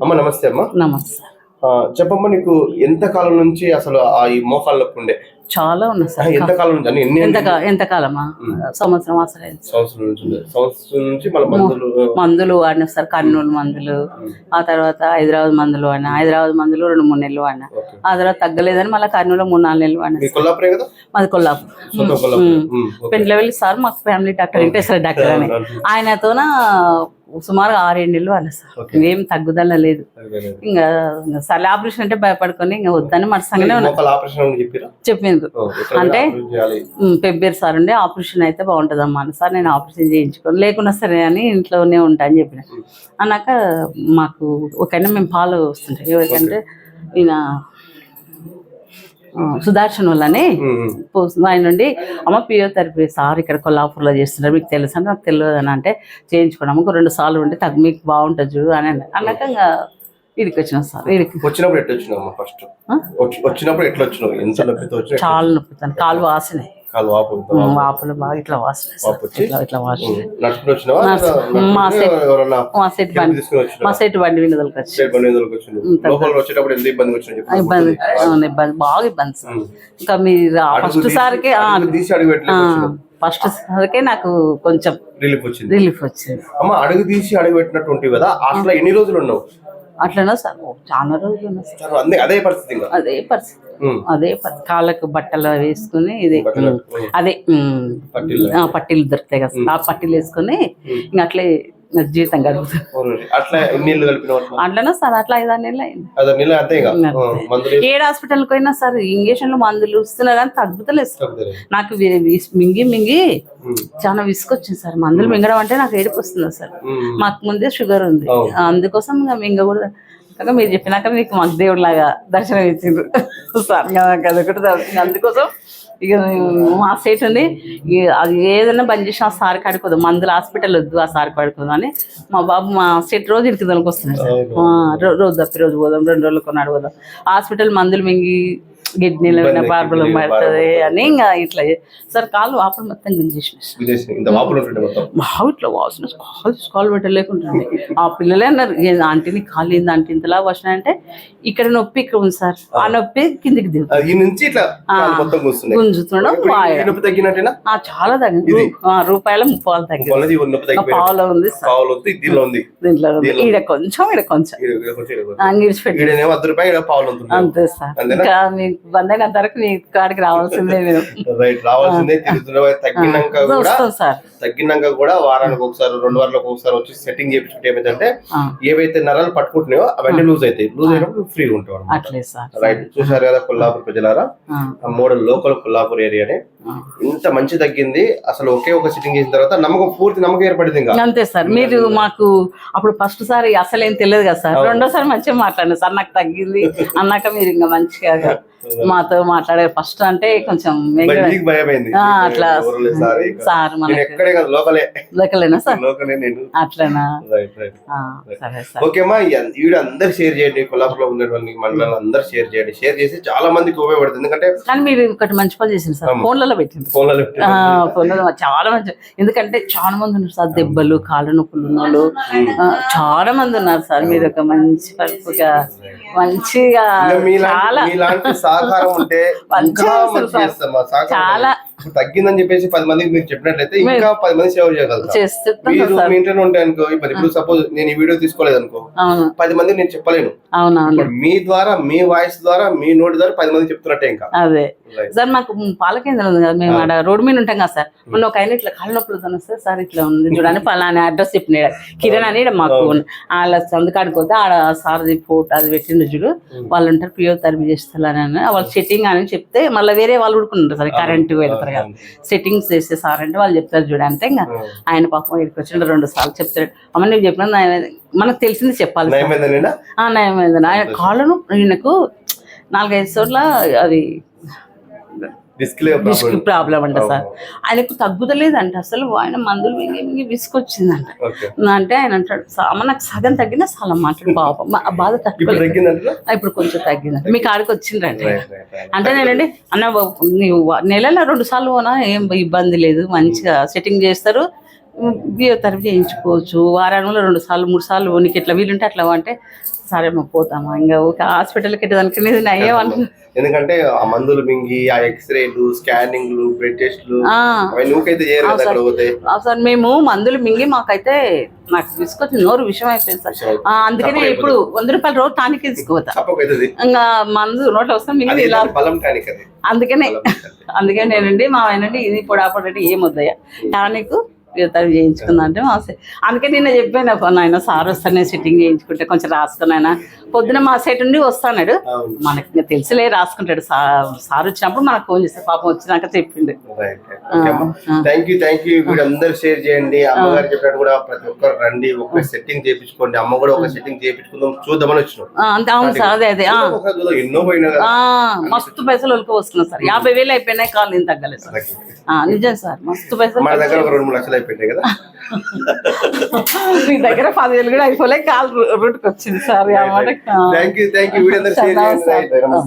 అమ్మ నమస్తే అమ్మ. నమస్తే. చెప్పమ్మా, నీకు ఎంత కాలం నుంచి అసలు ఈ మోకాళ్ళ నొప్పి ఉండే? చాలా ఉన్నాయి సార్. ఎంత కాలం నుంచి అని ఎంతకాలమా? సంవత్సరం అసలు సంవత్సరం నుంచి మళ్ళీ మందులు వాడినా సార్. కర్నూలు మందులు, ఆ తర్వాత హైదరాబాద్ మందులు వాడినా. హైదరాబాద్ మందులు 2-3 నెలలు వాడినా. ఆ తర్వాత తగ్గలేదని మళ్ళీ కర్నూలు 3-4 నెలలు వాడినా. కొల్లాపురే కదా? మాది కొల్లాపూర్. పెండ్లవెల్లి సార్ మాకు ఫ్యామిలీ డాక్టర్, వెంకటేశ్వర డాక్టర్ అని. ఆయనతోన సుమారు 6-7 నెలలు వాడినా సార్. ఏం తగ్గుదల లేదు. ఇంకా సరే ఆపరేషన్ అంటే భయపడుకొని ఇంకా వద్దని మనసంగానే చెప్పింది. అంటే పెబ్బేరు సార్ ఉండే ఆపరేషన్ అయితే బాగుంటుందమ్మా అని సార్. నేను ఆపరేషన్ చేయించుకోను, లేకున్నా సరే అని ఇంట్లోనే ఉంటా అని చెప్పిన. అన్నాక మాకు ఒకైనా మేము ఫాలో వస్తుంటాయి. ఎవరికంటే ఈయన సుదర్శన్ వల్లనే ఆయన నుండి అమ్మ ఫిజియోథెరపీ సార్ ఇక్కడ కొల్లాపూర్లో చేస్తున్నారు, మీకు తెలుసు అంటే నాకు తెలియదు అని అంటే చేయించుకోవడం 2 సార్లు ఉంటే మీకు బాగుంటుంది చూడు అని అన్నాక ఇంకా వీడికి వచ్చిన సార్. వీడికి వచ్చినప్పుడు ఎట్లా వచ్చినావు? ఫస్ట్ వచ్చినప్పుడు ఎట్లా వచ్చినావు? ఎంత నొప్పితో వచ్చినావు? చాలా నొప్పుతాను, కాలు వాసినాయి, వాపులు బాగా ఇట్లా వాసినాయి. ఇట్లా వాసినాయి. మా సెట్ బండి మీద ఇబ్బంది, బాగా ఇబ్బంది సార్. ఇంకా మీరు ఫస్ట్ సార్కే నాకు కొంచెం రిలీఫ్ వచ్చింది. అమ్మ అడుగు తీసి అడుగు పెట్టినట్టు కదా, అట్లా ఎన్ని రోజులు ఉన్నావు? అట్లనా సార్? చాలా రోజులు ఉన్నా సార్. అదే పరిస్థితి. కాళ్ళకు బట్టలు వేసుకుని అదే పట్టీలు దొరుకుతాయి కదా, ఆ పట్టీలు వేసుకుని ఇంకా అట్లే జీవితం గడుపుతాను. అట్లనా సార్? అట్లా 5-6 నెలలు అయింది. 7 హాస్పిటల్కి పోయినా సార్ ఇంజక్షన్లు మందులు ఇస్తున్నా కానీ తగ్గుతలేదు సార్. నాకు మింగి చాలా విసుకొచ్చింది సార్. మందులు మింగడం అంటే నాకు ఏడుపు వస్తుంది సార్. మాకు ముందే షుగర్ ఉంది, అందుకోసం మింగ కూడా కాక మీరు చెప్పినాక మీకు మాకు దేవుడు లాగా దర్శనం ఇచ్చిండ్రు సార్. అదొకటి అందుకోసం ఇక మా స్టేట్ ఉంది. అది ఏదైనా బంద్ చేసిన ఆ సార్ కాడుకోదు, మందులు హాస్పిటల్ వద్దు ఆ సార్ కాడుకోదు అని మా బాబు మా స్టేట్ రోజు ఇరికి దొరికి వస్తున్నాయి సార్. రోజు తప్పి రోజు పోదాం, 2 రోజులు కొన్నాడు పోదాం. హాస్పిటల్ మందులు మింగి గిడ్నీలో ప్రాబ్లం పడుతుంది అని ఇంకా ఇట్లా సార్. కాళ్ళు వాపులు మొత్తం గుంజేసిన బాగా ఇట్లా వాసిన కాలు పెట్టలేకుంటుండే. ఆ పిల్లలే అన్నారు, ఆంటీని కాలు ఏంది ఆంటీ ఇంతలా వాసినాయంటే ఇక్కడ నొప్పి ఇక్కడ ఉంది సార్. ఆ నొప్పి కిందికి గుంజుతుండడం చాలా తగ్గింది. ₹30 తగ్గింది. పావులో ఉంది దీంట్లో ఈడ కొంచెం అంతే సార్. ఇంకా మీకు బంద్ అయినంత వరకు మీ కాడికి రావాల్సిందే. తగ్గినాక కూడా వారానికి ఒకసారి 2 వారాలకు ఒకసారి వచ్చి సెట్టింగ్ చేయించుకుంటే ఏమైందంటే ఏవైతే నరాలు పట్టుకుంటున్నాయో అవన్నీ లూజ్ అయినప్పుడు ఫ్రీగా ఉంటాం. రైట్, చూసారు కదా కొల్లాపూర్ ప్రజలారా, మోడల్ లోకల్ కొల్లాపూర్ ఏరియానే ఇంత మంచి తగ్గింది. అసలు ఒకే ఒక సిట్టింగ్ చేసిన తర్వాత పూర్తి నమ్మకం ఏర్పడింది. అంతే సార్. మీరు మాకు అప్పుడు ఫస్ట్ సారి అసలు ఏం తెలియదు కదా సార్. రెండోసారి మంచిగా మాట్లాడిన సార్, నాకు తగ్గింది అన్నాక మీరు ఇంకా మంచిగా మాతో మాట్లాడే. ఫస్ట్ అంటే కొంచెం అట్లా సార్ లోకలేనా సార్? అట్లేనా? సరే సార్. ఓకేమ్మా, వీడియో అందరు షేర్ చేయండి, కొల్లాపూర్లో ఉన్నటువంటి మండలాలు అందరు షేర్ చేయండి. షేర్ చేసి చాలా మందికి ఉపయోగపడుతుంది. ఎందుకంటే కానీ మీరు ఒకటి మంచి పని చేసింది సార్, ఫోన్లలో పెట్టింది. ఫోన్లలో చాలా మంచి, ఎందుకంటే చాలా మంది ఉన్నారు సార్ దెబ్బలు కాళ్ళ నొప్పులు ఉన్న వాళ్ళు చాలా మంది ఉన్నారు సార్. మీరు ఒక మంచి పరుపుగా మంచిగా చాలా సహకారం ఉంటే చాలా తగ్గిందని చెప్పేసి 10 మందికి మీరు చెప్పినట్లయితే ఇంకా 10 మంది సేవ చేయగలుగుతారు. మీరు మీ ఇంట్లోనే ఉంటాయి అనుకో, ఇప్పుడు సపోజ్ నేను ఈ వీడియో తీసుకోలేదు అనుకో, 10 మందికి నేను చెప్పలేను. మీ ద్వారా, మీ వాయిస్ ద్వారా, మీ నోటి ద్వారా 10 మంది చెప్తున్నట్టే. ఇంకా అదే సార్, మాకు పాల కేంద్రం ఉంది కదా, మేము ఆడ రోడ్డు మీద ఉంటాం కదా సార్. మొన్న ఒక ఆయన ఇట్లా కాళ్ళ నొప్పులు వస్తే సార్ ఇట్లా ఉంది చూడండి పలానా అడ్రస్ చెప్పినాడు కిరణ్ అని మాకు వాళ్ళ సందుకాడికి పోతే ఆడ సార్ది ఫోటో అది పెట్టిండు చూడు, వాళ్ళు ఉంటారు ఫిజియోథెరపీ చేస్తారు అని వాళ్ళు సెట్టింగ్ అని చెప్తే మళ్ళీ వేరే వాళ్ళు ఉడుకుంటారు సార్, కరెంట్ పెడతారు కదా సెట్టింగ్స్ చేసే సార్ అంటే వాళ్ళు చెప్తారు చూడంటే ఇంకా ఆయన పాపం ఇక్కడికి వచ్చిన 2 సార్లు చెప్తాడు. అమ్మ నువ్వు చెప్పిన మనకు తెలిసింది చెప్పాలి. నయమైందని ఆయన కాళ్ళను ఈయనకు 4-5 చోట్ల అది డిస్క్ ప్రాబ్లం అంట సార్. ఆయనకు తగ్గుతలేదంట అసలు. ఆయన మందులు మింగి విసుకొచ్చిందంట. అంటే ఆయన అంటాడు అమ్మ నాకు సగం తగ్గినా చాలా మాట్లాడు పాపం బాధ తగ్గిపోయింది. ఇప్పుడు కొంచెం తగ్గిందంట. మీ కాడికి వచ్చిందంటే అంటే నేనండి అన్న నీవు నెలలో 2 సార్లు పోనా ఏం ఇబ్బంది లేదు, మంచిగా సెట్టింగ్ చేస్తారు, ఫిజియోథెరపీ చేయించుకోవచ్చు, వారంలో 2 సార్లు 3 సార్లు నీకు ఎట్లా వీలుంటే అట్లా అంటే సరే అమ్మ పోతామా, ఇంకా ఒక హాస్పిటల్కి దానికి అయ్యేవాళ్ళు. ఎందుకంటే ఆ మందులు మింగి ఆ ఎక్స్రేలు స్కానింగ్లు బ్లడ్ టెస్ట్లు అవన్నీ ఊకైతే చేయరు కదా అక్కడ పోతే. సార్ మేము మందులు మింగి మాకైతే నాకు తీసుకొచ్చి నోరు విషయం అయిపోయింది సార్. అందుకనే ఇప్పుడు 100 రూపాయలు రోజు టానిక్ తీసుకోవద్దా, ఇంకా మందు నోట్లో వస్తాం మింగి ఇలా. అందుకనే నేనండి మా ఆయనండి ఇది పొడాపడండి ఏం వద్దయ్యా టానిక్ ఫిజియోథెరపీ చేయించుకుందా అంటే అందుకే నిన్న చెప్పాను నాయన సార్ వస్తాను సిట్టింగ్ చేయించుకుంటే కొంచెం రాసుకున్నాయన పొద్దున మా సైట్ నుండి వస్తాడు, మనకి ఇంకా తెలుసులే రాసుకుంటాడు. సార్ వచ్చినప్పుడు మనకు ఫోన్ చేస్తే పాపం వచ్చినాక చెప్పిండు. థ్యాంక్ యూ వీడియో అందరూ షేర్ చేయండి. అమ్మగారు చెప్పినట్టు కూడా ప్రతి ఒక్కరు రండి, ఒక సెట్టింగ్ చేయించుకోండి. అమ్మ కూడా ఒక సెట్టింగ్ చేయించుకుందాం చూద్దామని వచ్చినాం. అవును సార్, అదే ఎన్నో పోయినా మస్తు పైసలు వరకు వస్తున్నాయి సార్. 50,000 అయిపోయినాయి, కాళ్ళు ఏం తగ్గలేదు సార్. నిజం సార్, మస్తు పైసలు. మన దగ్గర 2-3 లక్షలు అయిపోయినాయి కదా. మీ దగ్గర 10,000 కూడా అయిపోలే, కాలు రూట్కి వచ్చింది సార్. థ్యాంక్ యూ వీడియో అందరూ షేర్ చేయండి.